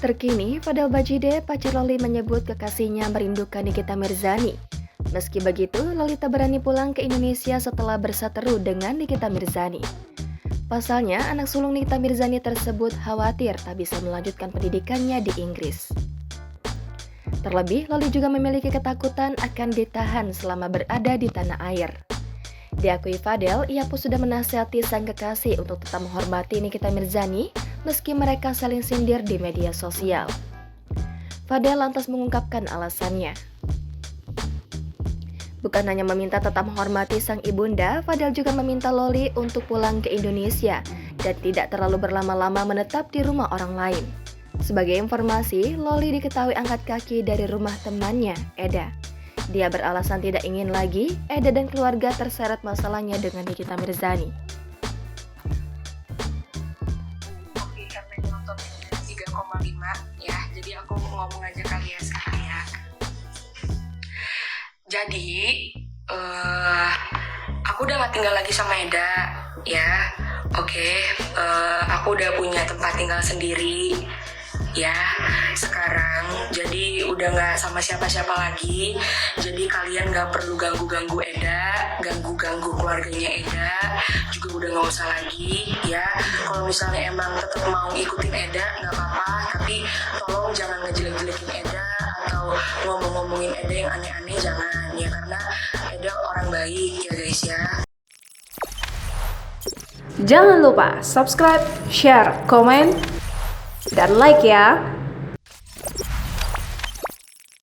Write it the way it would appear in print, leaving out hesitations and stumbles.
Terkini, Fadel Bajide, pacar Loli menyebut kekasihnya merindukan Nikita Mirzani. Meski begitu, Loli tak berani pulang ke Indonesia setelah berseteru dengan Nikita Mirzani. Pasalnya, anak sulung Nikita Mirzani tersebut khawatir tak bisa melanjutkan pendidikannya di Inggris. Terlebih, Loli juga memiliki ketakutan akan ditahan selama berada di tanah air. Diakui Fadel, ia pun sudah menasihati sang kekasih untuk tetap menghormati Nikita Mirzani meski mereka saling sindir di media sosial. Fadel lantas mengungkapkan alasannya. Bukan hanya meminta tetap menghormati sang ibunda, Fadel juga meminta Loli untuk pulang ke Indonesia dan tidak terlalu berlama-lama menetap di rumah orang lain. Sebagai informasi, Loli diketahui angkat kaki dari rumah temannya, Eda. Dia beralasan tidak ingin lagi Eda dan keluarga terseret masalahnya dengan Nikita Mirzani. Karena nonton 3,5 ya, jadi aku ngomong aja kali ya sekarang ya. Jadi aku udah gak tinggal lagi sama Eda ya. Aku udah punya tempat tinggal sendiri ya sekarang, jadi udah gak sama siapa-siapa lagi. Jadi kalian gak perlu ganggu-ganggu Eda, ganggu-ganggu keluarganya Eda juga udah gak usah lagi ya. Kalau misalnya emang tetap mau ikutin Eda gak apa-apa, tapi tolong jangan ngejelek-jelekin Eda atau ngomong-ngomongin Eda yang aneh-aneh, jangan ya, karena Eda orang baik ya guys ya. Jangan lupa subscribe, share, komen, dan like ya.